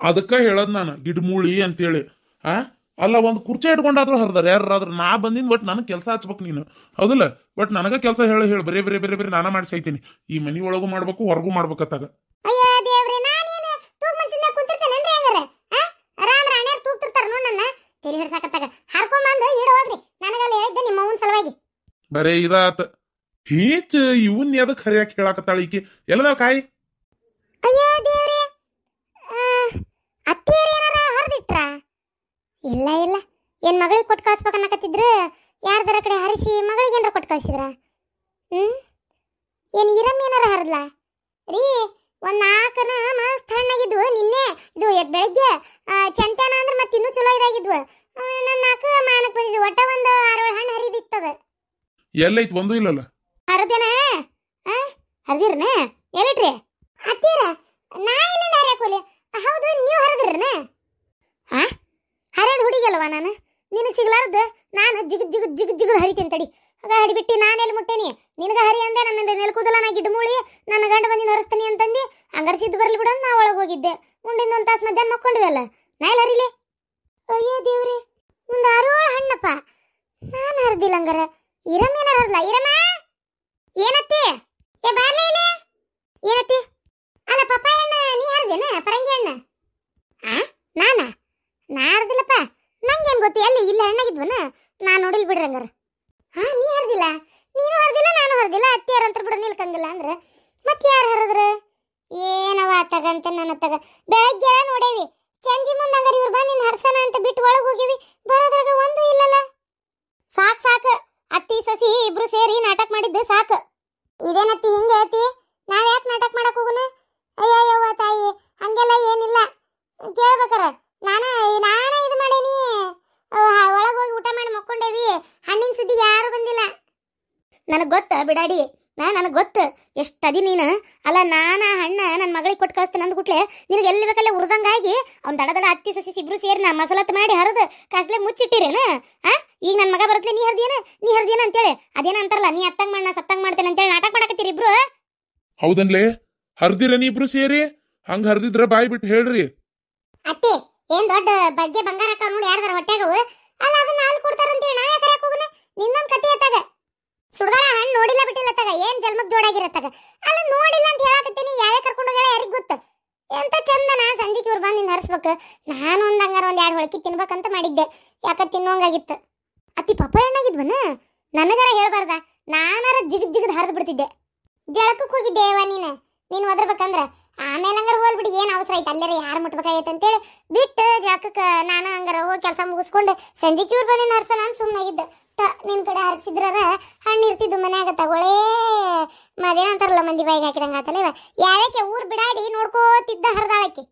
ಅದಕ್ಕ ಹೇಳದ್ ನಾನು ಗಿಡ್ಮೂಳಿ ಅಂತೇಳಿ. ಆ ಅಲ್ಲ, ಒಂದು ಕುರ್ಚಿ ಇಟ್ಕೊಂಡಾದ್ರೂ ಹರಿದಾರ ಯಾರಾದ್ರೂ. ನಾ ಬಂದಿನ ಬಟ್ ನನಗೆ ಕೆಲಸ ಹಚ್ಬೇಕು ನೀನು, ಹೌದಿಲ್ಲ? ಬಟ್ ನನಗ ಕೆಲಸ ಹೇಳಿ ಬರೇ ಬರೇ ಬರೇ ಬರೇ ನಾನ ಮಾಡಿಸೈತೀನಿ. ಈ ಮನಿ ಒಳಗೂ ಮಾಡ್ಬೇಕು, ಹೊರಗೂ ಮಾಡ್ಬೇಕತ್ತಾಗ. ಅಯ್ಯ ದೇವ್ರೆ, ನಾನೇನು ತೂಗ್ ಮಂಚಿನ ಕುಂತಿರ್ತೇನೇನ್ರಿ ಹಂಗಾರ? ರಾಮ್ ರಾಣ್ಯಾರ ತೂಗ್ತಿರ್ತಾರ ನೋಡ್ ನನ್ನ ತಲೆ ಹಿಡ್ಸಾಕತ್ತಾಗ. ಹರ್ಕೊಂಬಂದು ಇಡು ಹೋಗ್ರಿ, ನನಗಲ್ಲ ಹೇಳಿದ್ದೆ ನಿಮ್ಮ ಅವ್ವನ ಸಲುವಾಗಿ. ಬರೇ ಇದಾತ ಹೀಚ್ ಇವನ್ ಎದಕ್ ಹರಿಯಾಕ ಹೇಳಾಕತ್ತಾಳ ಈಕಿ? ಎಲ್ಲದಾವ ಕಾಯಿ? ಅಯ್ಯ ದೇವ್ರೆ, ಅತ್ತಿಯರ್ ಏನಾರ ಹರಿದಿಟ್ರ? ಇಲ್ಲ ಇಲ್ಲ, ಏನ್ ಮಗಳಿಗೆ ಕೊಟ್ಟು ಕಳ್ಸ್ಬೇಕನ್ನಕತ್ತಿದ್ರು? ಯಾರ್ದಾರ ಕಡೆ ಹರಿಸಿ ಮಗಳಿಗೆ ಏನಾರ ಕೊಟ್ಟು ಕಳ್ಸಿದ್ರ? ಏನ್ ಇರಮ್ ಏನಾರ ಹರಿದ್ಲ ರೀ? ಒಂದ್ 4 ಮಸ್ತ್ ಹಣ್ಣಾಗಿದ್ವು ನಿನ್ನೆ. ಇದು ಬೆಳಗ್ಗೆ ಚಂತ್ಯಾನ ಅಂದ್ರೆ ಮತ್ತೆ ಇನ್ನೂ ಚಲೋ ಇದಾಗಿದ್ವು. ನನ್ನ 4 ಮಾನಕ್ ಬಂದಿದ್ವು. ಒಟ್ಟ ಒಂದು 6-7 ಹಣ್ಣು ಹರಿದಿತ್ತದ. ಎಲ್ಲೈತ್? ಒಂದು ಇಲ್ಲಲ್ಲ. ಹರಿದೇನ? ಹರಿದಿರ್ನ? ಎಲ್ಲಿಟ್ರಿ ಅತ್ತೀರ? ನಾ ಇಲ್ಲಿಂದ ಹರಿಯಾಕೋಲಿ. ಹೌದು, ನೀವು ಹರಿದ್ರನ? ಹರಿಯೋದು ಹುಡುಗಿಯಲ್ವಾ ನಾನು? ನಿನಗೆ ಸಿಗ್ಲಾರ್ದು ನಾನು ಜಿಗದ್ ಜಿಗದ್ ಜಿಗದ್ ಜಿಗದ್ ಹರಿತೀನಿ ತಡಿ. ಆಗ ಹಡಿಬಿಟ್ಟು ನಾನೆಲ್ಲಿ ಮುಟ್ಟೇನಿ? ನಿನಗ ಹರಿ ಅಂದೆ, ನನ್ನ ನೆಲ್ಕೂದಲ್ಲ ನಾ ಗಿಡ್ಮೂಳಿ, ನನ್ನ ಗಂಡ ಬಂದಿನ ಹರಿಸ್ತೀನಿ ಅಂತಂದು ಹಂಗರ್ಸಿದ್ದು ಬರಲಿ ಬಿಡೋದು. ನಾ ಒಳಗೆ ಹೋಗಿದ್ದೆ, ಮುಂಡಿಂದ 1 ತಾಸು ಮಧ್ಯಾಹ್ನ ಮಕ್ಕೊಂಡ್ವಿ ಅಲ್ಲ. ನಾ ಎಲ್ಲಿ ಹರಿಲಿ? ಅಯ್ಯೋ ದೇವ್ರಿ, ಒಂದು 6-7 ಹಣ್ಣಪ್ಪ. ನಾನು ಹರಿದಿಲ್ಲ ಹಂಗಾರ. ಇರಮ್ ಏನಾರ ಹರಿದ್ಲ? ಇರಮ್ಮ ಏನತ್ತಿ? ಏ ಬಾರ್ಲಿ ಇಲ್ಲಿ. ಏನತ್ತಿ? ಅಲ್ಲ ಪಪ್ಪಾಯ ಹಣ್ಣು ನೀ ಹರಿದೇನ? ಪರಂಗಿ ಹಣ್ಣು ನಾ ಹರಿದಿಲ್ಲಪ್ಪ. ನಂಗೇನ್ ಗೊತ್ತು? ಎಲ್ಲಿ ಇಲ್ಲಿ ಹಣ್ಣಾಗಿದ್ವನ? ನಾ ನೋಡಿಲ್ ಬಿಡ್ರಿ ಹಂಗಾರ. ನೀ ಹರಿದಿಲ್ಲ? ನೀನು ಹರಿದಿಲ್ಲ, ನಾನು ಹರಿದಿಲ್ಲ. ಅತ್ತಿಯಾರ ಅಂತ ಬಿಡ ನಿಲ್ಕಂಗಿಲ್ಲ ಅಂದ್ರೆ ಮತ್ತೆ ಯಾರು ಹರಿದ್ರು? ಏನವ ತಗಂತ ನನ್ನ ತಗ. ಬೆಳಗ್ಗೆ ನೋಡೇವಿ, ಸಂಜೆ ಮುಂದೆ ಹಂಗಾರ ಇವ್ರು ಬಂದು ನಿನ್ನ ಹರ್ಸನ ಅಂತ ಬಿಟ್ಟು ಒಳಗೆ ಹೋಗಿವಿ. ಬರೋದ್ರಾಗ ಒಂದು ಇಲ್ಲಲ್ಲ. ಸಾಕು ಅತ್ತಿ ಸೊಸಿ ಇಬ್ರು ಸೇರಿ ನಾಟಕ ಮಾಡಿದ್ದು ಸಾಕು. ಇದೇನತ್ತಿ ಹಿಂಗೆ ಹೇಳ್ತಿ? ನಾವ್ ಯಾಕೆ ನಾಟಕ ಮಾಡಕ್ ಹೋಗುನ? ಅಯ್ಯವ್ವ ತಾಯಿ, ಹಂಗೆಲ್ಲ ಏನಿಲ್ಲ. ಕೇಳ್ಬೇಕಾರ ನಾನೇ ಇದು ಮಾಡೇನಿ. ಒಳಗೆ ಹೋಗಿ ಊಟ ಮಾಡಿ ಮಕ್ಕೊಂಡೇವಿ. ಹಣ್ಣಿನ ಸುದ್ದಿ ಯಾರು ಬಂದಿಲ್ಲ. ನನಗೆ ಗೊತ್ತ ಬಿಡಾಡಿ, ನನಗೆ ಗೊತ್ತು ಎಷ್ಟು ಅದಿ ನೀನು. ಅಲ್ಲ, ನಾನು ಆ ಹಣ್ಣ ನನ್ನ ಮಗಳಿಗೆ ಕೊಟ್ಟು ಕಳಿಸ್ತೇನೆ ಅಂದ್ಬಿಟ್ಲೆ ನಿನಗೆ ಎಲ್ಲಿ ಬೇಕಲ್ಲ ಉರ್ದಂಗಾಗಿ ಅವ್ನು ದಡ ಅತ್ತಿ ಸೊಸಿ ಇಬ್ರು ಸೇರಿ ನಾ ಮಸಾಲತ್ ಮಾಡಿ ಹರಿದು ಕಾಸ್ಲೆ ಮುಚ್ಚಿಟ್ಟಿರೇನ? ಈಗ ನನ್ನ ಮಗ ಬರತ್ಲೆ ನೀ ಹರಿದೇನ ಅಂತೇಳಿ ಅದೇನ ಅಂತಾರಲ್ಲ, ನೀ ಅತ್ತಂಗ್ ಮಾಡಿ ನಾ ಸತ್ತಂಗ್ ಮಾಡ್ತೇನೆ ಅಂತೇಳಿ ನಾಟಕ ಮಾಡಕತ್ತೀರಿ ಇಬ್ರು. ಹೌದನ್ಲೇ? ಹರಿದಿರ ನೀ ಇಬ್ರು ಸೇರಿ? ಹಂಗ ಹರಿದಿದ್ರ ಬಾಯಿ ಬಿಟ್ಟು ಹೇಳ್ರಿ. ಅತ್ತಿ ಏನ್ ದೊಡ್ಡ ಬಗ್ಗೆ ಬಂಗಾರ ಹಾಕ ನೋಡಿ ಯಾರ್ದಾರ ಹೊಟ್ಯಾಗವು. ಅಲ್ಲ, ಅದನ್ನ ಹಾಲು ಕೊಡ್ತಾರಂತೇಳಿ ನಾವೇ ಕರೆಯಕ್ ಹೋಗುನ? ನಿನ್ನೊಂದು ಕತೆ ಅತ್ತಾಗ ಸುಡ್ಗಾಡ ಹಣ್ಣು ನೋಡಿಲ್ಲ ಬಿಟ್ಟಿಲ್ಲ ತಗ. ಏನ್ ಜನ್ಮಕ್ ಜೋಡಾಗಿರತ್ತಾಗ. ಅಲ್ಲ, ನೋಡಿಲ್ಲ ಅಂತ ಹೇಳಾಕತ್ತೀನಿ. ಯಾವೇ ಕರ್ಕೊಂಡು ಹೋಗ್ಯಾಳ ಯಾರಿಗ್ ಗೊತ್ತ? ಎಂತ ಚಂದನ ಸಂಜಿಗೆ ಇವ್ರು ಬಂದು ನಿನ್ನ ಹರಿಸ್ಬೇಕು. ನಾನು ಹಂಗಾರ 1-2 ಹೊಳಕಿ ತಿನ್ಬೇಕಂತ ಮಾಡಿದ್ದೆ. ಯಾಕ ತಿನ್ನೋಂಗಾಗಿತ್ತು. ಅತ್ತಿ ಪಪ್ಪ ಹಣ್ಣಾಗಿದ್ವನ? ನನಗಾರ ಹೇಳ್ಬಾರ್ದ? ನಾನಾರ ಜಿಗದ್ ಹರಿದು ಬಿಡ್ತಿದ್ದೆ. ಜಳಕಕ್ಕೆ ಹೋಗಿದ್ದೇವ ನೀನು ಒದರ್ಬೇಕಂದ್ರ. ಆಮೇಲೆ ಹಂಗಾರ ಹೋಲ್ಬಿಡಿ, ಏನು ಅವಸರ ಐತೆ ಅಲ್ಲೇ ಯಾರು ಮುಟ್ಬೇಕಾಗೈತೆ ಅಂತೇಳಿ ಬಿಟ್ಟು ಜಳಕಕ್ಕೆ ನಾನು ಹಂಗಾರ ಹೋಗಿ ಕೆಲಸ ಮುಗಿಸ್ಕೊಂಡು ಸಂಜೆಗೆ ಇವ್ರು ಬಂದಿನ ಹರ್ಸ ನಾನು ಸುಮ್ಮನಾಗಿದ್ದೆ. ನಿನ್ನ ಕಡೆ ಹರಿಸಿದ್ರಾರ ಹಣ್ಣು ಇರ್ತಿದ್ದು ಮನ್ಯಾಗ ತಗೊಳ್ಳೇ ಮದೇನಂತಾರಲ್ಲ ಮಂದಿ ಬಾಯಿಗೆ ಹಾಕಿದಂಗೆ ಆತಲ್ಲ. ಯಾವಕ್ಕೆ ಊರು ಬಿಡಾಡಿ ನೋಡ್ಕೋತಿದ್ದ ಹರಿದಾಳಕ್ಕೆ.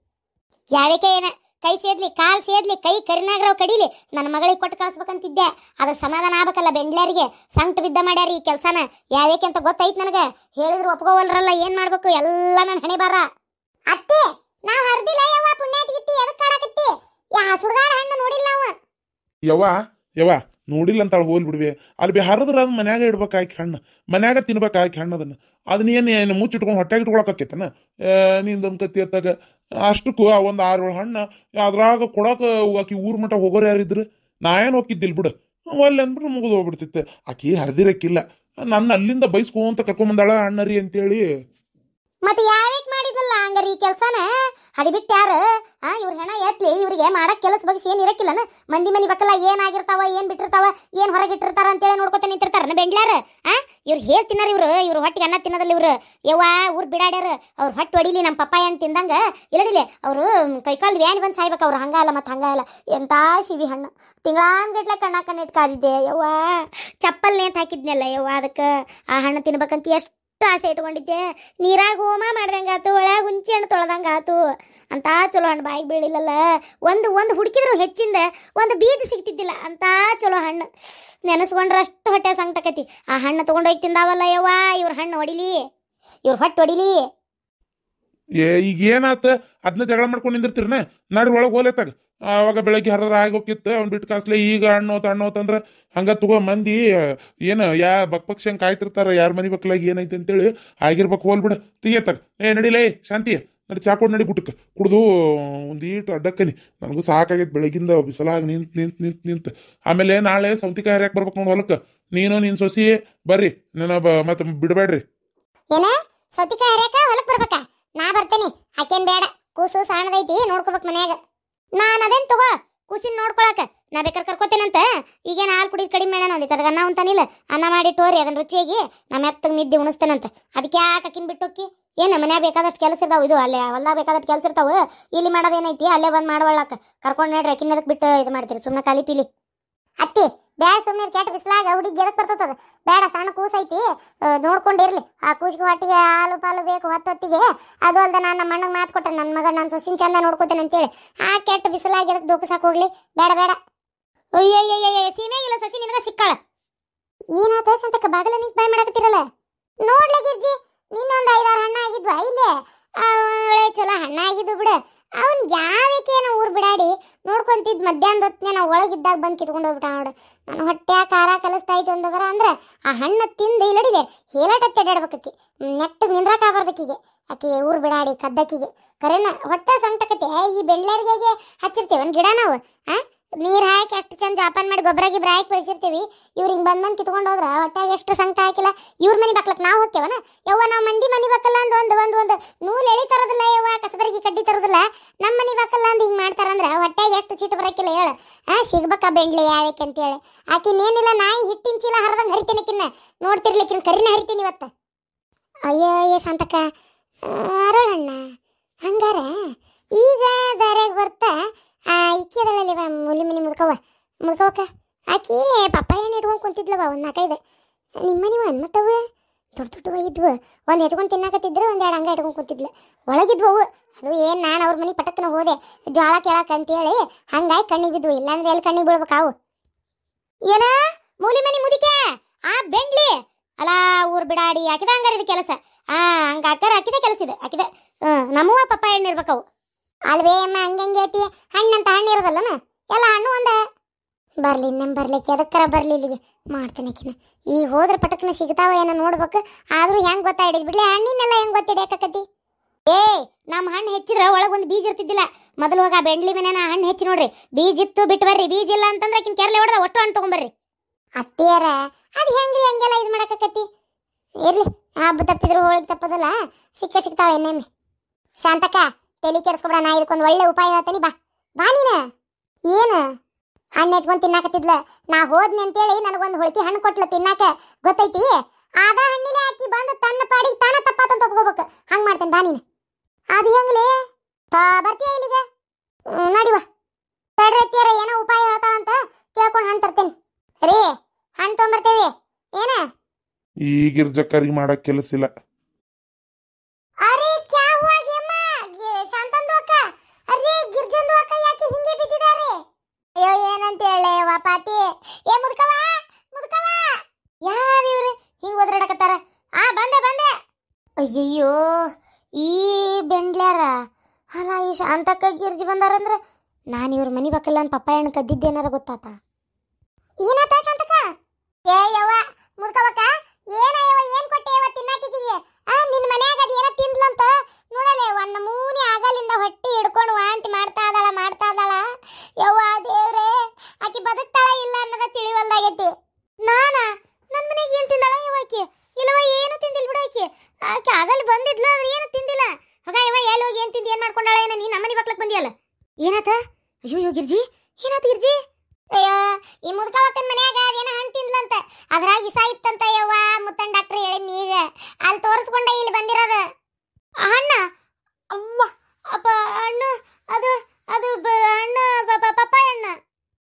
ಯಾವಕ್ಕೆ ಏನ ಕೈ ಸೇದ್ಲಿ ಕಾಲು ಸೇದ್ಲಿ ಕೈ ಕರಿನಾಗ್ರವ್ ಕಡಿಲಿ ನನ್ನ ಮಗಳಿಗೆ ಕೊಟ್ಟು ಕಳಿಸ್ಬೇಕಂತಿದ್ದೆ. ಅದು ಸಮಾಧಾನ ಆಗ್ಬೇಕಲ್ಲ. ಬೆಂಡ್ಲಾರಿಗೆ ಸಂಕಟ ಬಿದ್ದ ಮಾಡ್ಯಾರ ಈ ಕೆಲಸನ. ಯಾವಕ್ಕೆ ಅಂತ ಗೊತ್ತೈತ್ ನನಗೆ. ಹೇಳಿದ್ರು ಒಪ್ಕೋವಲ್ರಲ್ಲ, ಏನ್ ಮಾಡ್ಬೇಕು ಎಲ್ಲ ನನ್ನ ಹಣೆ ಬಾರ. ಅತ್ತಿ ನಾವು ಹರಿದಿಲ್ಲ ಯವ್ವ, ಪುಣ್ಯಾತಿಗಿತ್ತಿ ಎದಕ್ಕೆ ಕಾಡಕತ್ತಿ? ಸುಡ್ಗಾಡ ಹಣ್ಣು ನೋಡಿಲ್ಲ ನಾವು. ಯವ್ವ ನೋಡಿಲ್ಲ ಅಂತಾಳ, ಹೋಲ್ ಬಿಡ್ವಿ. ಅಲ್ಲಿ ಹರಿದ್ರ ಅದು ಮನ್ಯಾಗ ಇಡ್ಬೇಕಾಕಿ ಹಣ್ಣು, ಮನ್ಯಾಗ ತಿನ್ಬೇಕಾಕಿ ಹಣ್ಣು. ಅದನ್ನ ಏನು ಮುಚ್ಚಿಟ್ಕೊಂಡು ಹೊಟ್ಟೆಗೆ ಇಟ್ಕೊಳಕತ್ತೇನ? ನಿಂದೊಂದು ಕತ್ತಿ ಎತ್ತಾಗ ಅಷ್ಟಕ್ಕೂ ಒಂದು 6-7 ಹಣ್ಣು ಅದ್ರಾಗ ಕೊಡಕ ಆಕಿ ಊರ್ ಮಠ ಹೋಗೋರು ಯಾರಿದ್ರು? ನಾ ಏನು ಹೋಗಿದ್ದಿಲ್ ಬಿಡು. ಒಲ್ಲೆ ಅಂದ್ಬಿಟ್ಟು ಮುಗಿದು ಹೋಗ್ಬಿಡ್ತಿತ್ತೆ. ಆಕಿ ಹರಿದಿರಕ್ಕಿಲ್ಲ, ನನ್ನ ಅಲ್ಲಿಂದ ಬೈಸ್ಕೊಂತ ಕರ್ಕೊಂಬಂದಾಳ ಹಣ್ಣರಿ ಅಂತೇಳಿ. ಮತ್ತೆ ಯಾವಕ್ ಮಾಡಿದಲ್ಲ ಹಂಗಾರ ಈ ಕೆಲಸನ? ಹಡಿಬಿಟ್ಟು ಯಾರು? ಇವ್ರ ಹೆಣ ಎತ್ಲಿ, ಇವ್ರಿಗೆ ಮಾಡಕ್ ಕೆಲಸ ಬಗ್ಸಿ ಏನ್ ಇರಕ್ಕಿಲ್ಲನ? ಮಂದಿ ಮನಿ ಬಕ್ಕಲ್ಲ ಏನಾಗಿರ್ತಾವ, ಏನ್ ಬಿಟ್ಟಿರ್ತಾವ, ಏನ್ ಹೊರಗಿಟ್ಟಿರ್ತಾರ ಅಂತೇಳಿ ನೋಡ್ಕೊತ ನಿಂತಿರ್ತಾರ ಬೆಂಡ್ಲಾರ. ಇವ್ರು ಹೇಳಿ ತಿನ್ನಾರ. ಇವ್ರು ಹೊಟ್ಟಿಗೆ ಅನ್ನ ತಿನ್ನೋದಲ್ಲ ಇವ್ರು. ಯವ್ವ ಊರ್ ಬಿಡಾಡ್ಯಾರ. ಅವ್ರ ಹೊಟ್ಟೆ ಹೊಡಿಲಿ ನಮ್ಮ ಪಪ್ಪಾಯ ಹಣ್ಣು ತಿಂದಂಗ ಇಲ್ಲಡಿಲಿ. ಅವರು ಕೈಕಾಲು ವ್ಯಾನ್ ಬಂದು ಸಾಯ್ಬೇಕು. ಅವ್ರು ಹಂಗಲ್ಲ ಮತ್ತೆ ಹಂಗಲ್ಲ. ಎಂತ ಶಿವಿ ಹಣ್ಣು ತಿಂಗಳಾನ್ಗಟ್ಲೆ ಕಣ್ಣಿಟ್ಟು ಕಾದಿದ್ದೆ ಯವ್ವ. ಚಪ್ಪಲ್ ನೇತ್ ಹಾಕಿದ್ನಲ್ಲ ಯವ್ವ, ಅದಕ್ಕೆ ಆ ಹಣ್ಣು ತಿನ್ಬೇಕಂತ ಎಷ್ಟು ಆಸೆ ಇಟ್ಕೊಂಡಿದ್ದೆ. ನೀರಾಗ ಹೋಮ ಮಾಡ್ದಂಗಾತು, ಒಳಗೆ ಹುಂಚಿ ಹಣ್ಣು ತೊಳೆದಂಗಾತು. ಅಂತ ಚಲೋ ಹಣ್ಣು ಬಾಯಿಗೆ ಬೀಳಿಲ್ಲಲ್ಲ. ಒಂದು ಹುಡುಕಿದ್ರು ಹೆಚ್ಚಿಂದ ಒಂದು ಬೀಜ ಸಿಗ್ತಿದ್ದಿಲ್ಲ. ಅಂತ ಚಲೋ ಹಣ್ಣು ನೆನೆಸ್ಕೊಂಡ್ರೆ ಅಷ್ಟು ಹೊಟ್ಟೆ ಸಂಕಟಕತಿ. ಆ ಹಣ್ಣು ತೊಗೊಂಡೋಗಿ ತಿಂದಾವಲ್ಲ ಯವ್ವ. ಇವ್ರ ಹಣ್ಣು ಹೊಡಿಲಿ, ಇವ್ರ ಹೊಟ್ಟೆ ಹೊಡಿಲಿ. ಈಗ ಏನಾತ? ಅದನ್ನ ಜಗಳ ಮಾಡ್ಕೊಂಡು ನಿಂದಿರ್ತೀರನ? ನಾಡ್ರಿ ಒಳಗೆ ಹೋಲೆತ್ತಾಗ. ಅವಾಗ ಬೆಳಗ್ಗೆ ಹರದ ಆಗೋಕಿತ್ತು, ಅವ್ನು ಬಿಟ್ಟು ಕಾಸ್ಲೆ ಈಗ ಹಣ್ಣೋತಂದ್ರೆ ಹಂಗ ತಗೋ ಮಂದಿ ಏನು ಬಕ್ಪಕ್ಷ ಹಂಗೆ ಕಾಯ್ತಿರ್ತಾರ. ಯಾರ ಮನಿ ಬಕ್ಲಾಗ ಏನೈತೆ ಅಂತೇಳಿ ಆಗಿರ್ಬೇಕು. ಹೋಲ್ಬಿಡ ತೆಗಿಯತ್ತಾಗ. ನಡಿಲೇ ಶಾಂತಿ, ನಡಿ ಚಾ ಕೊಡ್ ನಡಿ ಗುಟ್ಟಕ್ಕೆ ಕುಡ್ದು ಒಂದೀಟು ಅಡ್ಡಕ್ಕನಿ ನನಗೂ ಸಾಕಾಗೈತೆ ಬೆಳಗಿಂದ ಬಿಸಲಾಗಿ ನಿಂತು ಆಮೇಲೆ ನಾಳೆ ಸೌತಿಕಾಯಿ ಹರಿಯಾಕೆ ಬರ್ಬೇಕು ನೋಡಿ ಹೊಲಕ್ಕೆ ನೀನು ನಿನ್ ಸೊಸಿ ಬರ್ರಿ ನನ್ನ ಮತ್ತೆ ಬಿಡಬೇಡ್ರಿ. ಏನ ಸೌತಿಕಾಯಿ ಹರಿಯಾಕ ಹೊಲಕ್ ಬರ್ಬೇಕಾ? ನಾ ಬರ್ತೇನಿ, ಆಕೇನ್ ಬೇಡ. ಕೂಸು ಸಣ್ಣದೈತಿ, ನೋಡ್ಕೋಬೇಕು ಮನ್ಯಾಗ. ನಾನ್ ಅದೇನ್ ತಗೋ ಕೂಸಿನ ನೋಡ್ಕೊಳಕ ನಾ ಬೇಕಾದ್ರೆ ಕರ್ಕೋತೇನಂತ. ಈಗೇನು ಹಾಲು ಕುಡಿದ್ ಕಡಿಮೆ ಮಾಡೋಣ ಒಂದಿತ್ತು ಅದಾಗ ಅನ್ನ ಅಂತಾನಿಲ್ಲ, ಅನ್ನ ಮಾಡಿ ಟೋರಿ ಅದನ್ನ ರುಚಿಯಾಗಿ ನಾ ಮೆತ್ತಗೆ ನಿದ್ದೆ ಉಣಿಸ್ತೇನಂತ. ಅದಕ್ಕೆ ಯಾಕೆ ಅಕ್ಕಿನ ಬಿಟ್ಟೋಕ್ಕಿ? ಏನು ಮನ್ಯಾಗ ಬೇಕಾದಷ್ಟು ಕೆಲಸ ಇರ್ತಾವ, ಇದು ಅಲ್ಲೇ ಹೊಲ್ದಾಗ ಬೇಕಾದಷ್ಟು ಕೆಲಸ ಇರ್ತಾವ, ಇಲ್ಲಿ ಮಾಡೋದೇನೈತಿ ಅಲ್ಲೇ ಬಂದು ಮಾಡವಳ್ಳಾಕ ಕರ್ಕೊಂಡು ನೋಡ್ರಿ. ಅಕ್ಕಿನ ಅದಕ್ಕೆ ಬಿಟ್ಟು ಇದು ಮಾಡ್ತೀರಿ ಸುಮ್ಮನೆ ಖಾಲಿ ಪೀಲಿ. ಅತ್ತಿ ಬ್ಯಾಡ, ಸುಮ್ಮನೆ ಕೆಟ್ಟ ಬಿಸಿಲಾಗ ಹುಡುಗಿ ಎದಕ್ ಬರ್ತದ ಬೇಡ. ಸಣ್ಣ ಕೂಸೈತಿ, ನೋಡ್ಕೊಂಡಿರ್ಲಿ. ಆ ಕೂಸಿಗೆ ಹೊಟ್ಟಿಗೆ ಹಾಲು ಪಾಲು ಬೇಕು ಹೊತ್ತೊತ್ತಿಗೆ. ಅದು ಅಲ್ದ ನಾನು ನಮ್ಮ ಅಣ್ಣಗೆ ಮಾತು ಕೊಟ್ಟೆ, ನನ್ನ ಮಗ ನಾನು ಸೊಸಿನ ಚಂದ ನೋಡ್ಕೋತೇನೆ ಅಂತೇಳಿ. ಆ ಕೆಟ್ಟ ಬಿಸಿಲಾಗಿ ಎದಕ್ಕೆ ದೋಕಸಾಕ್ ಹೋಗ್ಲಿ? ಬೇಡ ಬೇಡ. ಅಯ್ಯಯ್ಯಯ್ಯ ಸೀಮೆ ಇಲ್ಲ ಸೊಸಿ ನಿನಗ ಸಿಕ್ಕಾಳ. ಏನಾತ ಸಂತಕ ಬಾಗಲ ನಿಂತು ಬಾಯ್ ಮಾಡಕತ್ತಿರಲ್ಲ? ನೋಡ್ಲೆ ಗಿರ್ಜಿ, ನಿನ್ನೊಂದು 5-6 ಹಣ್ಣ ಆಗಿದ್ವಾ ಇಲ್ಲೇ? ಒಳ್ಳೆ ಚಲೋ ಹಣ್ಣ ಆಗಿದ್ದು ಬಿಡು. ಅವ್ನು ಯಾವಕ್ಕೇನೋ ಊರು ಬಿಡಾಡಿ ನೋಡ್ಕೊಂತಿದ್ ಮಧ್ಯಾಹ್ನದ ಹೊತ್ತಿನ ನಾವು ಒಳಗಿದ್ದಾಗ ಬಂದು ಕಿತ್ಕೊಂಡು ಹೋಗ್ಬಿಟ್ಟ ನೋಡು. ನಾನು ಹೊಟ್ಟೆ ಖಾರ ಕಲಿಸ್ತಾ ಇತ್ತು ಅಂದವರ ಅಂದ್ರೆ ಆ ಹಣ್ಣು ತಿಂದು ಇಲ್ಲಡಿದೆ ಹೇಳಟತ್ತೆ ಅಡ್ಯಾಡ್ಬೇಕಿ, ನೆಟ್ಟಗೆ ನಿಂದ್ರಾಕಾಗ್ಬಾರ್ದಕ್ಕಿಗೆ. ಆಕೆ ಊರು ಬಿಡಾಡಿ ಕದ್ದಕ್ಕಿಗೆ ಕರೆನ ಹೊಟ್ಟೆ ಸಂಕಟಕತೆ. ಈ ಬೆಂಡ್ಲರ್ಗೆ ಹಚ್ಚಿರ್ತೇವೆ ಒಂದು ಗಿಡ ನಾವು, ನೀರು ಹಾಕಿ ಅಷ್ಟು ಚಂದ ಜೋಪಾನ ಮಾಡಿ ಗೊಬ್ಬರ ಗಿಬ್ಬರ ಹಾಕಿ ಬೆಳೆಸಿರ್ತೀವಿ. ಇವ್ರು ಹಿಂಗೆ ಬಂದು ಕಿತ್ಕೊಂಡು ಹೋದ್ರೆ ಹೊಟ್ಟೆಗೆ ಎಷ್ಟು ಸಂಕಟ ಹಾಕಿಲ್ಲ. ಇವ್ರ ಮನೆ ಬಾಕ್ಲಕ್ಕೆ ನಾವು ಹೋಗ್ತೇವನ ಯವ್ವ? ನಾವು ಮಂದಿ ಮನೆ ಬಾಕಲ್ಲ ಅಂದು ಒಂದು ನೂಲು ಎಳಿ ತರೋದಿಲ್ಲ ಯವ್ವ, ಕಸಬರಿಗೆ ಕಡ್ಡಿ ತರೋದಿಲ್ಲ. ನಮ್ಮ ಮನೆ ಬಾಕಲ್ಲ ಅಂದು ಹಿಂಗೆ ಮಾಡ್ತಾರಂದ್ರೆ ಹೊಟ್ಟೆಗೆ ಎಷ್ಟು ಚೀಟ ಬರೋಕ್ಕಿಲ್ಲ ಹೇಳು. ಸಿಗ್ಬೇಕಾ ಬೆಂಡ್ಲಿ ಯಾವಕ್ಕೆ ಅಂತೇಳಿ. ಆಕಿನೇನಿಲ್ಲ ನಾಯಿ ಹಿಟ್ಟಿನ ಚೀಲ ಹರಿದಂಗೆ ಹರಿತೇನೆ ಕಿನ್ನ ನೋಡ್ತಿರ್ಲಿಕ್ಕಿನ ಕರಿನ ಹರಿತೀನಿ ಇವತ್ತು. ಅಯ್ಯಯ್ಯ ಶಾಂತಕ್ಕ ಅರೋಳಣ್ಣ, ಹಂಗಾರ ಈಗ ದಾರ್ಯಾಗ ಬರ್ತಾ ಇಕ್ಕಿದಳಲ್ಲಿ ಮುಲಿ ಮನಿ ಮುದ್ಕವಕ್ಕ ಆಕಿ ಪಪ್ಪಾಯ ಹಣ್ಣು ಇಟ್ಕೊಂಡು ಕುಂತಿದ್ಲವ ಒಂದು 4-5. ನಿಮ್ಮನಿವ ಅನ್ಮತ್ತವ ದೊಡ್ಡ ಇದ್ವು. ಒಂದು ಹೆಚ್ಕೊಂಡು ತಿನ್ನಾಕತ್ತಿದ್ರೆ 1-2 ಹಂಗ ಇಟ್ಕೊಂಡು ಕುಂತಿದ್ಲು. ಒಳಗಿದ್ವವು. ಅದು ಏನು ನಾನು ಅವ್ರ ಮನೆ ಪಟಕ್ಕನ ಹೋದೆ ಜೋಳ ಕೇಳಕ್ಕೆ ಅಂತೇಳಿ ಹಂಗಾಗಿ ಕಣ್ಣಿಗೆ ಬಿದ್ವು. ಇಲ್ಲಾಂದ್ರೆ ಎಲ್ಲಿ ಕಣ್ಣಿಗೆ ಬೀಳ್ಬೇಕಾವು. ಏನ ಮೂಲಿ ಮನಿ ಮುದಿಕೆ ಆ ಬೆಂಡ್ಲಿ ಅಲ್ಲ ಊರು ಬಿಡಾಡಿ ಹಾಕಿದ ಹಂಗಾರ ಇದು ಕೆಲಸ. ಹಂಗ ಹಾಕಾರ ಹಾಕಿದ ಕೆಲಸ ಇದೆ ಹಾಕಿದ. ನಮ್ಮವ ಪಪ್ಪಾಯ ಹಣ್ಣು ಇರ್ಬೇಕವು. ಅಲ್ವೇ ಅಮ್ಮ ಹಂಗೆ ಐತಿ ಹಣ್ಣಂತ ಹಣ್ಣು ಇರೋದಲ್ಲನ ಎಲ್ಲ ಹಣ್ಣು ಒಂದ. ಬರ್ಲಿ ನಮ್ಮ ಬರ್ಲಿಕ್ಕೆ ಅದಕ್ಕರ ಬರ್ಲಿ ಇಲ್ಲಿಗೆ ಮಾಡ್ತೇನೆಕಿನ. ಈಗ ಹೋದ್ರೆ ಪಟಕ್ನ ಸಿಗ್ತಾವ ಏನೋ ನೋಡ್ಬೇಕು. ಆದ್ರೂ ಹೆಂಗ್ ಗೊತ್ತಾಡಿದ್ ಬಿಡ್ಲಿ ಹಣ್ಣಿನೆಲ್ಲ ಹೆಂಗ್ ಗೊತ್ತಿಡ್ಯಾಕತಿ? ನಮ್ಮ ಹಣ್ಣು ಹೆಚ್ಚಿದ್ರ ಒಳಗೊಂದು ಬೀಜ ಇರ್ತಿದ್ದಿಲ್ಲ. ಮೊದಲು ಹೋಗ ಬೆಂಡ್ಲಿ ಮನೇನ ಹಣ್ಣು ಹೆಚ್ಚಿ ನೋಡ್ರಿ. ಬೀಜ ಇತ್ತು ಬಿಟ್ಟು ಬರ್ರಿ, ಬೀಜ ಇಲ್ಲ ಅಂತಂದ್ರೆ ಆಕಿನ ಕೆರ್ಲೆ ಹೊಡೆದ ಒಟ್ಟು ಹಣ್ಣು ತಗೊಂಬರ್ರಿ. ಅತ್ತಿಯರ ಅದು ಹೆಂಗ್ರಿ ಹಂಗೆಲ್ಲ ಇದು ಮಾಡಕತ್ತಿ? ಇರ್ಲಿ ಹಬ್ಬ ತಪ್ಪಿದ್ರು ಹೋಳಿಗೆ ತಪ್ಪದಲ್ಲ, ಸಿಗ್ತಾಳೆ ಎಣ್ಣೆಮ್ಮೆ. ಶಾಂತಕ್ಕ ತಲೆ ಕೆಡಿಸ್ಕೊಬೇಡ, ನಾ ಇದಕ್ಕೊಂದು ಒಳ್ಳೆ ಉಪಾಯ ಹೇಳ್ತೇನೆ. ಬಾ ನೀನ. ಏನು ಹಣ್ಣು ಹೆಚ್ಕೊಂಡು ತಿನ್ನಾಕತ್ತಿದ್ಲ, ನಾ ಹೋದ್ನಿ ಅಂತೇಳಿ ನನಗೊಂದು ಹೊಳಿಕೆ ಹಣ್ಣು ಕೊಟ್ಲ ತಿನ್ನಾಕ ಗೊತ್ತೈತಿ. ಆದ ಹಣ್ಣಿಲೆ ಹಾಕಿ ಬಂದು ತನ್ನ ಪಾಡಿಗೆ ತಾನ ತಪ್ಪಾತಂತ ಒಪ್ಕೋಬೇಕು. ಹಂಗೆ ಮಾಡ್ತೇನೆ ಬಾ ನೀನು. ಅದು ಹೆಂಗ್ಲಿ ಬರ್ತೀಯ ಇಲ್ಲಿಗೆ? ನೋಡಿವ ತಡ್ರತ್ತಿಯಾರ ಏನೋ ಉಪಾಯ ಹೇಳ್ತಾಳಂತ ಕೇಳ್ಕೊಂಡು ಹಣ್ಣು ತರ್ತೇನೆ ರೀ. ಹಣ್ಣು ತೊಗೊಂಬರ್ತೇವಿ ಏನ? ಈಗಿರ್ಜಕ್ಕರಿಗೆ ಮಾಡಕ್ ಕೆಲಸ ಇಲ್ಲ. ಅರೆ ಕ್ಯಾ ಹುವಾ ಗೆಮ್ಮ? ಶಾಂತಂದು ಅಕ್ಕ ಅರೆ ಗಿರ್ಜಂದು ಅಕ್ಕ ಯಾಕೆ ಹಿಂಗೆ ಬಿದ್ದಿದ್ದಾರೆ? ಅಯ್ಯೋ ಏನಂತ ಹೇಳೆ ಪಾತಿ. ಏ ಮುದ್ಕವ ಯಾರಿವ್ರು ಹಿಂಗೆ ಒದರಾಡಕತ್ತಾರ? ಬಂದೆ. ಅಯ್ಯಯ್ಯೋ ಈ ಬೆಂಡ್ಲ್ಯಾರ ಅಲ್ಲ ಈ ಶಾಂತಕ್ಕ ಗಿರ್ಜಿ ಬಂದಾರಂದ್ರ ನಾನು ಇವ್ರ ಮನಿ ಬಾಕಲ್ಲ ಅಂತ ಪಪ್ಪಾಯ ಹಣ್ಣು ಕದ್ದಿದ್ದೇನಾರ ಗೊತ್ತಾತ? ಏನಾತ ಶಾಂತಕ್ಕ? ಏ ಯವ್ವ ಮುದ್ಕವಕ್ಕ ಏನಯ್ಯವ ಏನ್ ಕೊಟ್ಟೆ ಯವ್ವ ತಿನ್ನಾಕಿಗೆ? ನಿನ್ನ ಮನ್ಯಾಗ ಅದು ಏನೋ ತಿಂದ್ಲಂತ ನೋಡಲೆ ಒಂದು ಮೂನಿ ಆಗಲಿಂದ ಹೊಟ್ಟಿ ಹಿಡ್ಕೊಂಡು ವಾಂತಿ ಮಾಡ್ತಾ ಇದ್ದಾಳ. ಯವ್ವ ದೇವ್ರೆ ಆಕಿ ಬದುಕ್ತಾಳ ಇಲ್ಲ ಅನ್ನೋದ ತಿಳಿವಲ್ದಾಗೈತಿ. ನನ್ನ ಮನೆಗೆ ಏನು ತಿಂದಾಳ ಯವ್ವ ಆಕಿ? ಇಲ್ಲವ ಏನು ತಿಂದಿಲ್ಲ ಬಿಡು ಆಕಿ ಆಗಲ್ಲಿ ಬಂದಿದ್ಲ ಆದ್ರೆ ಏನು ತಿಂದಿಲ್ಲ. ಹಾಗ ಯವ್ವ ಎಲ್ಲಿ ಹೋಗಿ ಏನು ತಿಂದು ಏನು ಮಾಡ್ಕೊಂಡಾಳ ಏನೋ? ನೀನು ನಮ್ಮನೆ ಬಾಕ್ಲಕ್ಕೆ ಬಂದಿಯಲ್ಲ, ಏನಾತ? ಅಯ್ಯೋ ಗಿರ್ಜಿ ಏನಾತ ಗಿರ್ಜಿ? ಅಯ್ಯೋ ಈ ಮುದ್ಕವಕ್ಕನ ಮನ್ಯಾಗ ಅದೇನೋ ಹಣ್ಣು ತಿಂದ್ಲಂತ, ಅದ್ರಾಗ ಇಸ ಇತ್ತಂತ ಯವ್ವ. ಮುತ್ತನ್ ಡಾಕ್ಟರ್ ಹೇಳಿದ್ನಿ ಈಗ ಅಲ್ಲಿ ತೋರಿಸ್ಕೊಂಡ ಇಲ್ಲಿ ಬಂದಿರೋದ ಹಣ್ಣ. ಅವ್ವ ಅಪ್ಪ ಹಣ್ಣು ಅದು ಹಣ್ಣು ಪಪ್ಪಾಯ ಹಣ್ಣು.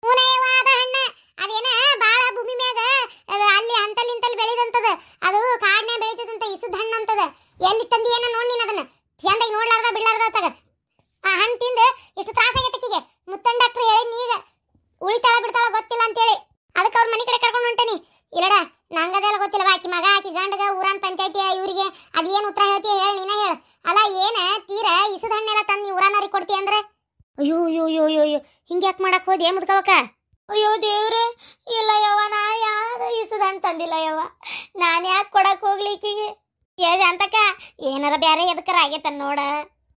ಹೂನಯ್ಯವ್ವ ಅದ ಹಣ್ಣ ಅದೇನ ಬಾಳ ಭೂಮಿ ಮ್ಯಾಗ ಅಲ್ಲಿ ಅಂತಲ್ಲಿ ಬೆಳಿದಂತದ. ಅದು ಕಾಡ್ನ್ಯಾಗ ಬೆಳಿತದಂತ, ಇಸದ ಹಣ್ಣು ಅಂತದ. ಎಲ್ಲಿ ತಂದಿ ಏನೋ ನೋಡಿ ನೀನು ಅದನ್ನ ಚಂದಾಗಿ ನೋಡ್ಲಾರ್ದ ಬಿಡ್ಲಾರ್ದ ತಗ. ಆ ಹಣ್ಣು ತಿಂದು ಎಷ್ಟು ತ್ರಾಸ ಆಗೈತಕ್ಕಿಗೆ. ಮುತ್ತನ್ ಡಾಕ್ಟರ್ ಹೇಳಿದ್ನಿ ಈಗ ಉಳಿತಾಳ ಬಿಡ್ತಾಳ ಗೊತ್ತಿಲ್ಲ ಅಂತೇಳಿ. ಅದಕ್ಕೆ ಅವ್ರ ಮನೆ ಕಡೆ ಕರ್ಕೊಂಡು ಹೊಂಟೇನಿ. ಇಲ್ಲಡ ನಂಗದೆಲ್ಲ ಗೊತ್ತಿಲ್ಲ. ಆಕಿ ಮಗ ಆಕಿ ಗಂಡಗ ಊರಾನ್ ಪಂಚಾಯತಿ ಇವರಿಗೆ ಅದೇನು ಉತ್ತರ ಹೇಳ್ತೀಯ ಹೇಳಿ ನೀನ ಹೇಳು. ಅಲ್ಲ ಏನ ತೀರ ಇಸದ ಹಣ್ಣೆಲ್ಲ ತಂದು ನೀವು ಊರಾನವ್ರಿಗೆ ಕೊಡ್ತೀಯ ಅಂದ್ರೆ? ಅಯ್ಯೋ ಹಿಂಗೆ ಯಾಕೆ ಮಾಡಕ್ ಹೋದಿ ಮುದ್ಕವಕ್ಕ? ಅಯ್ಯೋ ದೇವ್ರೆ ಇಲ್ಲ ಯವ್ವ, ನಾ ಯಾರು ಇಸದ ಹಣ್ಣು ತಂದಿಲ್ಲ ಯವ್ವ. ನಾನು ಯಾಕೆ ಕೊಡಕ್ ಹೋಗ್ಲಿಕ್ಕಿಗೆ? ಅಂತಕ್ಕ ಏನಾರ ಬ್ಯಾರೆ ಎದಕ್ಕರ ಆಗೇತನ್ ನೋಡ.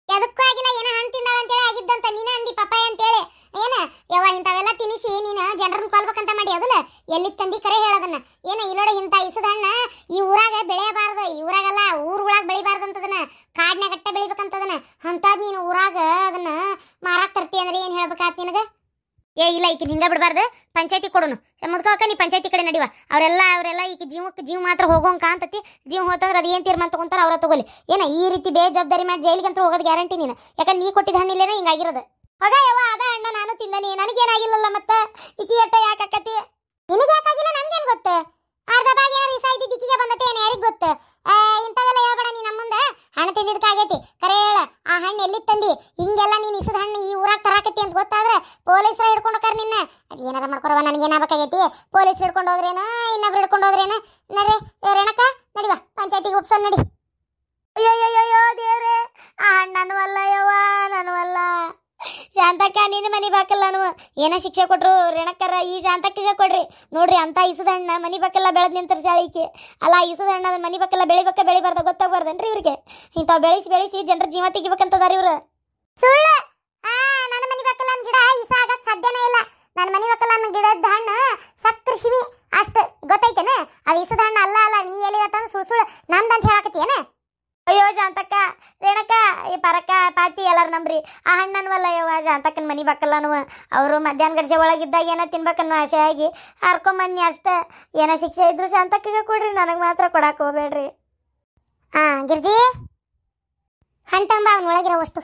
ಎದಕ್ಕೂ ಆಗಿಲ್ಲ, ಏನೋ ಹಣ್ಣು ತಿಂದಾಳ ಅಂತೇಳಿ ಆಗಿದ್ದಂತ ನೀನ ಅಂದಿ ಪಪ್ಪಾಯ ಅಂತೇಳಿ. ಏನ ಯವ್ವ ಇಂಥವೆಲ್ಲ ತಿನಿಸಿ ನೀನು ಜನರನ್ನ ಕೊಲ್ಬೇಕಂತ ಮಾಡಿ ಅದಲ್ಲ, ಎಲ್ಲಿ ತಂದಿ ಕರೆ ಹೇಳೋದನ್ನ. ಏನ ಇಲ್ಲೋಡ ಇಂಥ ಇಸದ ಹಣ್ಣ ಈ ಊರಾಗ ಬೆಳೆಯಬಾರ್ದು, ಈ ಊರಾಗಲ್ಲ ಊರುಗಳಾಗ ಬೆಳಿಬಾರ್ದು ಅಂತದನ್ನ, ಕಾಡ್ನಾಗ ಅಟ್ಟ ಬೆಳಿಬೇಕಂತದನ್ನ. ಅಂಥದ್ ನೀನು ಊರಾಗ ಅದನ್ನ ಮಾರಾಕ್ ತರ್ತಿ ಅಂದ್ರೆ ಏನ್ ಹೇಳ್ಬೇಕಾತ್ ನಿನಗ? ಏ ಇಲ್ಲ, ಈಕಿ ಹಿಂಗ ಬಿಡಬಾರ್ದು, ಪಂಚಾಯತಿ ಕೊಡೋನು ಮುದ್ಕೋಕ. ನೀ ಪಂಚಾಯತಿ ಕಡೆ ನಡಿವ. ಅವರೆಲ್ಲ ಈಕಿ ಜೀವ ಮಾತ್ರ ಹೋಗೋಂಗ ಅಂತತಿ. ಜೀವ ಹೋತಂದ್ರೆ ಅದು ಏನು ತೀರ್ಮಾನ ತಗೊಂತಾರ ಅವ್ರ ತಗೋಲಿ. ಏನ ಈ ರೀತಿ ಬೇಜವಾಬ್ದಾರಿ ಮಾಡಿ ಜೈಲಿಗೆ ಅಂತ ಹೋಗೋದು ಗ್ಯಾರಂಟಿ ನೀನು. ಯಾಕಂದ್ರೆ ನೀ ಕೊಟ್ಟಿದ್ದ ಹಣ್ಣಿಲ್ಲೇನ ಹಿಂಗಾಗಿರೋದು. ಹೋಗ ಯವ್ವ, ಅದ ಹಣ್ಣ ನಾನು ತಿಂದನಿ, ನನಗೇನಾಗಿಲ್ಲಲ್ಲ. ಮತ್ತೆ ಈಕಿ ಎಟ್ಟ ಯಾಕಾಕತಿ? ನಿನಗೆ ಯಾಕಾಗಿಲ್ಲ ನನ್ಗೇನು ಗೊತ್ತು? ಅರ್ಧ ಭಾಗ ಏನಾರು ಇಸ ಇದ್ದಿದ್ದು ಈಕಿಗೆ ಬಂದತೆ ಏನು ಯಾರಿಗೆ ಗೊತ್ತು? ಇಂಥವೆಲ್ಲ ಹೇಳ್ಬೇಡ ನೀ ನಮ್ಮ ಮುಂದೆ. ಹಣ್ಣು ತಿಂದಿದ್ದಕ್ಕಾಗೈತಿ ಕರೆ ಹೇಳ. ಆ ಹಣ್ಣು ಎಲ್ಲಿ ತಂದಿ? ಹಿಂಗೆಲ್ಲ ನೀನು ಇಸದ ಹಣ್ಣು ಈ ಊರಾಗ ತರಾಕತ್ತಿ ಅಂತ ಗೊತ್ತಾದ್ರೆ ಪೊಲೀಸರು ಹಿಡ್ಕೊಂಡು ಹೋಗಾರ ನಿನ್ನ. ಅದು ಏನಾರ ಮಾಡ್ಕೊರವ, ನನಗೇನಾಗಬೇಕಾಗೈತಿ? ಪೊಲೀಸರು ಹಿಡ್ಕೊಂಡು ಹೋದ್ರೇನು, ಇನ್ನೊಬ್ರು ಹಿಡ್ಕೊಂಡು ಹೋದ್ರೇನು? ನಡ್ರಿ ರೇಣಕ, ನಡಿವ ಪಂಚಾಯತಿಗೆ ಒಪ್ಸನ್ ನಡಿ. ಅಯ್ಯೋ ದೇವ್ರೆ, ಆ ಹಣ್ಣು ನನ್ವಲ್ಲ ಯವ್ವ, ನನ್ವಲ್ಲ. ಶಾಂತಕ್ಕ ನಿನ್ನ ಮನಿ ಬಾಕಲ್ಲ ನಾನು ಏನ ಶಿಕ್ಷೆ ಕೊಟ್ರು ರೇಣಕ್ಕರ, ಈ ಶಾಂತಕ್ಕಿಗೆ ಕೊಡ್ರಿ ನೋಡ್ರಿ. ಅಂತ ಇಸದ ಹಣ್ಣ ಮನಿ ಬಾಕೆಲ್ಲ ಬೆಳೆದ್ ನಿಂತಿರ್ಸಾಳಿಕೆ ಅಲ್ಲ. ಇಸದ ಹಣ್ಣ ಅದನ್ನ ಮನಿ ಬಾಕೆಲ್ಲ ಬೆಳಿಬಾರ್ದ ಗೊತ್ತಾಗ್ಬಾರ್ದನ್ರಿ ಇವ್ರಿಗೆ? ಇಂಥವ್ ಬೆಳೆಸಿ ಜನರ ಜೀವ ತೆಗಿಬೇಕಂತದಾರ ಇವ್ರು. ಸುಳ್ಳು. ನನ್ನ ಮನಿ ಬಾಕಲ್ಲ ಅನ್ನ ಗಿಡ ಇಸ ಆಗಕ್ ಸಾಧ್ಯನೇ ಇಲ್ಲ. ನನ್ನ ಮನಿ ಬಾಕಲ್ಲ ಅನ್ನ ಗಿಡದ ಹಣ್ಣು ಸಕ್ರ ಶಿವಿ ಅಷ್ಟ ಗೊತ್ತೈತೇನ? ಅದು ಇಸದ ಹಣ್ಣು ಅಲ್ಲ. ನೀ ಎಲ್ಲಿದತ್ತ ಸುಳ್ಳು ನಂದಂತ ಹೇಳಕತ್ತೀಯೇನ? ಅಯ್ಯೋ ಶಾಂತಕ್ಕ, ರೇಣಕ್ಕ, ಈ ಪರಕ್ಕ ಪಾತಿ ಎಲ್ಲಾರು ನಂಬ್ರಿ. ಆ ಹಣ್ಣನ್ವಲ್ಲ ಯವ್ವ, ಶಾಂತಕ್ಕನ ಮನಿ ಬಾಕಲ್ಲನು. ಅವರು ಮಧ್ಯಾಹ್ನ ಗಡಿಸೆ ಒಳಗಿದ್ದಾಗ ಏನೋ ತಿನ್ಬೇಕನ್ನೋ ಆಸೆ ಆಗಿ ಹರ್ಕೊಂಬನ್ನಿ ಅಷ್ಟೇ. ಏನೋ ಶಿಕ್ಷೆ ಇದ್ರು ಶಾಂತಕ್ಕಿಗೆ ಕೊಡ್ರಿ, ನನಗೆ ಮಾತ್ರ ಕೊಡಕ್ಕೆ ಹೋಗ್ಬೇಡ್ರಿ. ಗಿರ್ಜಿ, ಹಣ್ಣು ತಂಬ, ಅವನ ಒಳಗಿರೋ ಅಷ್ಟು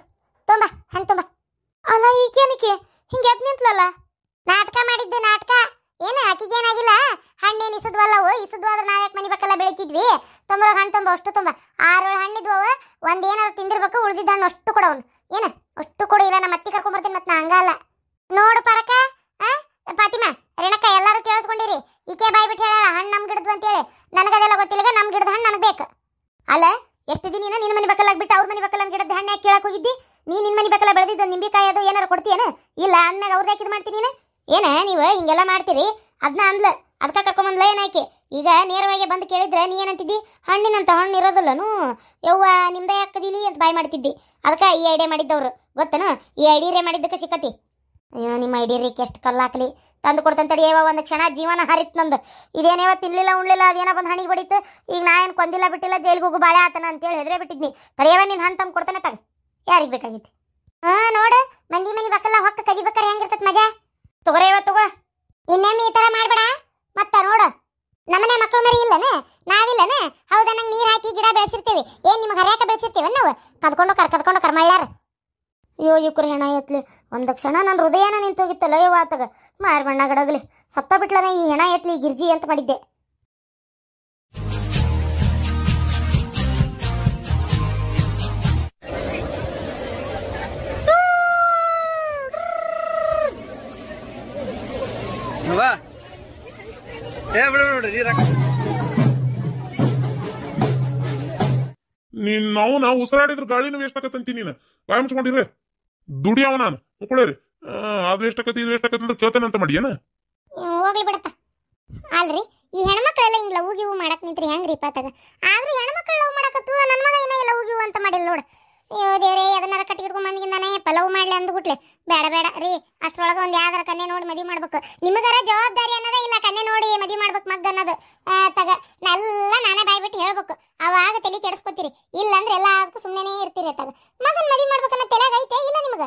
ತುಂಬ ಹಣ್ಣು ತುಂಬ. ಅಲ್ಲ ಈಗೇನಕ್ಕೆ ಹಿಂಗೆ ಎದ್ದು ನಿಂತ್ಲಲ್ಲ? ನಾಟಕ ಮಾಡಿದ್ದೆ ನಾಟಕ. ಏನು ಆಕಿಗೇನಾಗಿಲ್ಲ, ಹಣ್ಣೇನು ಇಸದ್ವಲ್ಲವು. ಇಸದ್ವಾದ್ರೆ ನಾವು ಯಾಕೆ ಮನಿ ಬಾಕೆಲ್ಲ ಬೆಳಿತಿದ್ವಿ? ತೊಂಬರ ಹಣ್ಣು ತುಂಬ, ಅಷ್ಟು ತುಂಬ. 6 ಹಣ್ಣಿದ್ವು. ಒಂದು ಏನಾರು ತಿಂದಿರ್ಬೇಕು, ಉಳಿದಿದ್ದ ಹಣ್ಣು ಅಷ್ಟು ಕೊಡವನು. ಏನು ಅಷ್ಟು ಕೊಡು, ಇಲ್ಲ ನಮ್ಮ ಅತ್ತಿ ಕರ್ಕೊಂಬರ್ತೀನಿ. ಮತ್ತೆ ನಾ ಹಂಗಲ್ಲ ನೋಡು ಪರಕ. ಫಾತಿಮಾ, ರೇಣಕ್ಕ, ಎಲ್ಲರೂ ಕೇಳಿಸ್ಕೊಂಡಿರಿ. ಈಕೆ ಬಾಯ್ ಬಿಟ್ಟು ಹೇಳಲ್ಲ ಹಣ್ಣು ನಮ್ಮ ಗಿಡದ್ವು ಅಂತೇಳಿ. ನನಗದೆಲ್ಲ ಗೊತ್ತಿಲ್ಲ. ನಮ್ಮ ಗಿಡದ ಹಣ್ಣು ನನಗೆ ಬೇಕು. ಅಲ್ಲ ಎಷ್ಟು ದಿನ ನಿನ್ನ ಮನಿ ಬಾಕಲ್ಲ ಬಿಟ್ಟು ಅವ್ರ ಮನಿ ಬಾಕಲ್ಲ ಗಿಡದ ಹಣ್ಣು ಯಾಕೆ ಕೇಳಕ್ಕೆ ಹೋಗಿದ್ದಿ? ನಿನ್ನ ಮನಿ ಬಾಕಲ್ಲ ಬೆಳೆದಿದ್ದು ನಿಂಬಿಕಾಯಿ ಅದು ಏನಾರು ಕೊಡ್ತೀಯೇನು? ಇಲ್ಲ ಅಂದ್ಮೇಲೆ ಅವ್ರದ್ದು ಯಾಕಿದ್ ಮಾಡ್ತೀನಿ ನೀನು? ಏನ ನೀವು ಹಿಂಗೆಲ್ಲ ಮಾಡ್ತೀರಿ? ಅದನ್ನ ಅಂದ್ಲ, ಅದಕ್ಕೆ ಕರ್ಕೊಂಬಂದ್ಲ ಏನಾಕೆ? ಈಗ ನೇರವಾಗಿ ಬಂದು ಕೇಳಿದ್ರೆ ನೀ ಏನಂತಿದ್ದಿ? ಹಣ್ಣಿನಂತ ಹಣ್ಣು ಇರೋದಿಲ್ಲನು ಯವ್ವ, ನಿಮ್ದೇ ಹಾಕದಿಲಿ ಅಂತ ಬಾಯ್ ಮಾಡ್ತಿದ್ದಿ. ಅದಕ್ಕೆ ಈ ಐಡಿಯಾ ಮಾಡಿದ್ದವ್ರು ಗೊತ್ತನು? ಈ ಐಡಿಯಾ ಮಾಡಿದ್ದಕ್ಕೆ ಸಿಕ್ಕತಿ. ಅಯ್ಯೋ ನಿಮ್ಮ ಐಡಿಯರಿಗೆ ಎಷ್ಟು ಕಲ್ಲು ಹಾಕಲಿ ತಂದು ಕೊಡ್ತಂತಡಿ. ಯವ್ವ ಒಂದು ಕ್ಷಣ ಜೀವನ ಹರಿತ್ ನಂದು. ಇದೇನೇವ ತಿನ್ಲಿಲ್ಲ ಉಣ್ಲಿಲ್ಲ, ಅದೇನೋ ಬಂದು ಹಣಿಗೆ ಬಡಿತು. ಈಗ ನಾ ಏನು ಕೊಂದಿಲ್ಲ ಬಿಟ್ಟಿಲ್ಲ, ಜೈಲಿಗೆ ಹೋಗು ಬಾಳೆ ಆತನ ಅಂತೇಳಿ ಹೆದ್ರೆ ಬಿಟ್ಟಿದ್ನಿ. ತಡೆಯವ ನೀನು ಹಣ್ಣು ತಂದು ಕೊಡ್ತಾನೆ ತಗ. ಯಾರಿಗೆ ಬೇಕಾಗಿತ್ತು? ನೋಡು, ಮಂದಿ ಮನಿ ಬಾಕಲ್ಲ ಹೊಕ್ಕ ಕದಿಬೇಕಾರೆ ಹೆಂಗಿರ್ತತ್ ಮಜಾ. ತಗೋರೇವ ತಗೋ. ಇನ್ನೇನು ಈ ಥರ ಮಾಡ್ಬೇಡ. ಮತ್ತ ನೋಡು, ನಮ್ಮನೆ ಮಕ್ಕಳು ಮರಿ ಇಲ್ಲನ, ನಾವಿಲ್ಲನ? ಹೌದಾ, ನಂಗೆ ನೀರು ಹಾಕಿ ಗಿಡ ಬೆಳೆಸಿರ್ತೀವಿ. ಏನು ನಿಮ್ಗೆ ಹರಿಯಾಕ ಬೆಳೆಸಿರ್ತೀವಿ ನಾವು? ಕದ್ಕೊಂಡು ಕರ್ಮಳ್ಳ್ಯಾರ. ಅಯ್ಯೋ ಇವ್ರು ಹೆಣ ಎತ್ಲಿ. ಒಂದು ಕ್ಷಣ ನನ್ನ ಹೃದಯನ ನಿಂತೋಗಿತ್ತಲ್ಲ ಯವ್ವ ಆತಗ. ಮಾರು ಬಣ್ಣ ಗಡಗಲಿ ಸತ್ತ ಬಿಟ್ಲನ ಈ ಹೆಣ ಎತ್ಲಿ ಗಿರ್ಜಿ ಅಂತ ಮಾಡಿದ್ದೆ. ನಾವು ಉಸಿರಾಡಿದ್ರ ಗಾಳಿನೂ ವೇಸ್ಟ್ ಆಕತ್ತಂತಿ. ನೀನು ಬಾಯ್ ಮುಚ್ಕೊಂಡಿರ್ರಿ. ದುಡಿಯವ ನಾನು ಮುಕ್ಕೊಳ್ಳೇರಿ. ಅದು ಎಷ್ಟಾಕತಿ ಇದು ಎಷ್ಟಾಕತಿ ಅಂದ್ರೆ ಕೇಳ್ತೇನೆ ಅಂತ ಮಾಡಿ. ಏನ ಹೋಗ್ಲಿ ಬಿಡಪ್ಪ. ಅಲ್ರಿ, ಈ ಹೆಣ್ಮಕ್ಳೆಲ್ಲ ಹಿಂಗ್ ಲವ್ ಗಿವ್ ಮಾಡಕ್ ನಿಂತ್ರಿ ಹೆಂಗ್ರಿ ಪಾತಾಗ? ಆದ್ರೂ ಹೆಣ್ಮಕ್ಳು ಲವ್ ಮಾಡಕತ್ತು, ನನ್ನ ಮಗ ಏನೋ ಲವ್ ಗಿವ್ ಅಂತ ಮಾಡಿಲ್ಲ ನೋಡು. ಅಯ್ಯೋ ದೇವ್ರೆ, ಅದನ್ನಾರ ಕಟ್ಟಿ ಹಿಡ್ಕೊಂಡ್ ಬಂದಿದ್ದಾನೆ ಪಲವ್ ಮಾಡ್ಲಿ ಅಂದ್ಬಿಟ್ಲೆ. ಬೇಡ ರೀ, ಅಷ್ಟ್ರೊಳಗೆ ಒಂದು ಯಾವ್ದಾರ ಕನ್ನೆ ನೋಡಿ ಮದುವೆ ಮಾಡ್ಬೇಕು. ನಿಮಗಾರ ಜವಾಬ್ದಾರಿ ಅನ್ನೋದೇ ಇಲ್ಲ. ಕನ್ನೆ ನೋಡಿ ಮದುವೆ ಮಾಡ್ಬೇಕು ಮಗ್ ಅನ್ನೋದು ತಗ ಎಲ್ಲ ನಾನೇ ಬಾಯ್ಬಿಟ್ಟು ಹೇಳ್ಬೇಕು. ಅವಾಗ ತಲೆ ಕೆಡಿಸ್ಕೊತೀರಿ. ಇಲ್ಲಾಂದ್ರೆ ಎಲ್ಲ ಅದಕ್ಕೂ ಸುಮ್ಮನೆ ಇರ್ತೀರಿ. ತಗ ಮಗನ್ ಮದುವೆ ಮಾಡ್ಬೇಕನ್ನ ತಲೆಯಾಗ ಐತೆ ಇಲ್ಲ ನಿಮಗ?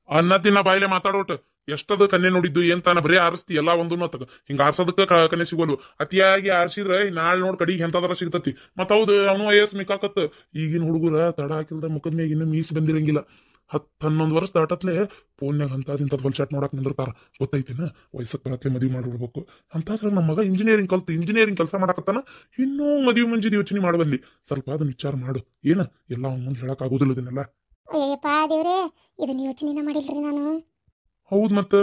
ಅನ್ನ ತಿನ್ನ ಬಾಯಿಲೆ ಮಾತಾಡೋಟ್ ಎಷ್ಟದ ಕನ್ನೆ ನೋಡಿದ್ದು ಏನ್ ತಾನ ಬರೀ ಆರಿಸ್ತಿ ಎಲ್ಲ ಒಂದು ತಗ. ಹಿಂಗ ಆರ್ಸೋದಕ್ಕ ಕನ್ನೆ ಸಿಗೋಲ್ವು. ಅತಿಯಾಗಿ ಆರ್ಸಿದ್ರೆ ನಾಳೆ ನೋಡ್ ಕಡಿಗೆ ಎಂತದಾರ ಸಿಗ್ತತಿ. ಮತ್ ಹೌದು, ಅವನು ವಯಸ್ಸು ಮಿಕ್ಕಾಕತ್. ಈಗಿನ ಹುಡುಗರ ತಡ ಹಾಕಿಲ್ದ ಮುಖದ ಮ್ಯಾಗ ಇನ್ನು ಮೀಸಿ ಬಂದಿರಂಗಿಲ್ಲ. 10-11 ವರ್ಷ ದಾಟತ್ಲೆ ಫೋನ್ಯಾಗ ಅಂತದ್ ಹೊಲ್ಸಾಟ್ ನೋಡಕ್ ನಿಂದಿರ್ತಾರ. ಗೊತ್ತೈತೇನ? ವಯಸ್ಸಕ್ಕೆ ಬರತ್ಲೆ ಮದುವೆ ಮಾಡ್ಬಿಡ್ಬೇಕು ಅಂತಂದ್ರೆ. ನಮ್ಮ ಮಗ ಇಂಜಿನಿಯರಿಂಗ್ ಕೆಲಸ ಮಾಡಕತ್ತಾನ. ಇನ್ನೂ ಮದುವೆ ಮುಂಜಿದ ಯೋಚನೆ ಮಾಡಬಲ್ಲಿ. ಸ್ವಲ್ಪ ಅದನ್ನ ವಿಚಾರ ಮಾಡು. ಏನ ಎಲ್ಲ ಅವ್ನ ಮುಂದೆ ಹೇಳಕ್ ಆಗೋದಿಲ್ಲ ಇದನ್ನೆಲ್ಲ. ಅಯ್ಯಪ್ಪ ದೇವ್ರೆ, ಇದನ್ನ ಯೋಚನೆನ ಮಾಡಿಲ್ರಿ ನಾನು. ಹೌದ್ ಮತ್ತ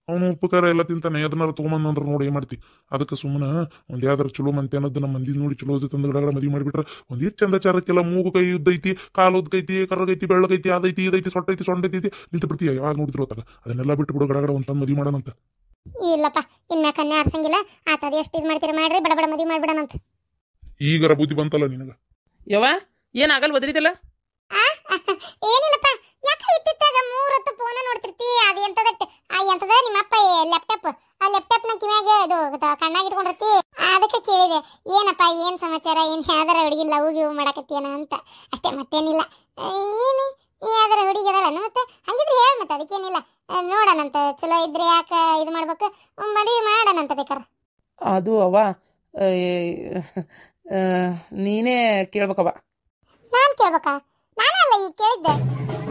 ಅವನು ಉಪಕಾರ ಎಲ್ಲ ತಿಂತಾನೆ. ಅದನ್ನಾರ ತೊಗೊಂಬಂದ್ರ ನೋಡಿ ಏನ್ ಮಾಡ್ತಿ? ಅದಕ್ಕೆ ಸುಮ್ಮನೆ ಒಂದ್ ಯಾವ್ದಾರ ಚಲೋ ಮಂತೆ ಅನ್ನೋದು ನಮ್ಮ ಮಂದಿ ನೋಡಿ ಚಲೋ ತಂದು ಗಡಗಡ ಮದುವೆ ಮಾಡಿಬಿಟ್ರೆ ಒಂದಿಷ್ಟು ಚಂದ ಚಾರಕ್ಕೆಲ್ಲ ಮೂಗು ಕೈ ಉದ್ದೈತಿ, ಕಾಲು ಉದ್ದೈತಿ, ಕರ್ರಗೈತಿ, ಬೆಳ್ಳಗೈತಿ, ಅದೈತಿ ಇದೈತಿ, ಸೊಟ್ಟೈತಿ, ಸೊಂಡೈತಿ ನಿಂತು ಬಿಡ್ತೀಯ. ಯಾವಾಗ ನೋಡಿದ್ರು ಅತ್ತಾಗ ಅದನ್ನೆಲ್ಲ ಬಿಟ್ಟು ಬಿಡು. ಗಡಗಡ ಒಂದ್ ತಂದು ಮದುವೆ ಮಾಡೋಣಂತ. ಇಲ್ಲಪ್ಪ, ಇನ್ನ ಕನ್ಯಾ ಆರ್ಸಂಗಿಲ್ಲ. ಆತದ ಎಷ್ಟು ಇದು ಮಾಡ್ತೀರ ಮಾಡ್ರಿ, ಬಡ ಮದುವೆ ಮಾಡ್ಬಿಡಣಂತ. ಈಗರ ಬುದ್ಧಿ ಬಂತಲ್ಲ ನಿನಗ. ಯವ್ವ, ಏನಾಗಲ್ ಒದರಿದಲ್ಲ? ಏನಿಲ್ಲಪ್ಪ, ಯಾಕ ಇತ್ತಿತ್ತಾಗ 3 ಹೊತ್ತು ಫೋನ್ ನೋಡ್ತಿರ್ತಿ? ಅದು ಎಂತದ ನಿಮ್ಮಪ್ಪ ಲ್ಯಾಪ್ಟಾಪ್, ಆ ಲ್ಯಾಪ್ಟಾಪ್ನ ಕಿವ್ಯಾಗ ಇದು ಕಣ್ಣಾಗ ಇಟ್ಕೊಂಡಿರ್ತಿ. ಅದಕ್ಕೆ ಕೇಳಿದೆ, ಏನಪ್ಪ ಏನ್ ಸಮಾಚಾರ, ಏನ್ ಯಾವ್ದಾರ ಹುಡುಗಿ ಲವ್ ಗಿವ್ ಮಾಡಕತ್ತೀಯನ ಅಂತ ಅಷ್ಟೇ, ಮತ್ತೇನಿಲ್ಲ. ಏನು ಯಾವ್ದಾರ ಹುಡುಗಿ ಅದಲ್ಲ ಮತ್ತೆ? ಹಂಗಿದ್ರೆ ಹೇಳ, ಮತ್ತೆ ಅದಕ್ಕೇನಿಲ್ಲ, ನೋಡೋಣಂತ. ಚಲೋ ಇದ್ರೆ ಯಾಕೆ ಇದು ಮಾಡ್ಬೇಕು, ಮದುವೆ ಮಾಡೋಣಂತ ಬೇಕಾರ. ಅದು ಅವ್ವ, ಆ, ಆ, ನೀನೇ ಕೇಳ್ಬೇಕವ್ವ. ನಾನ್ ಕೇಳ್ಬೇಕಾ? ನಾನಲ್ಲ ಈಗ ಕೇಳಿದ್ದೆ.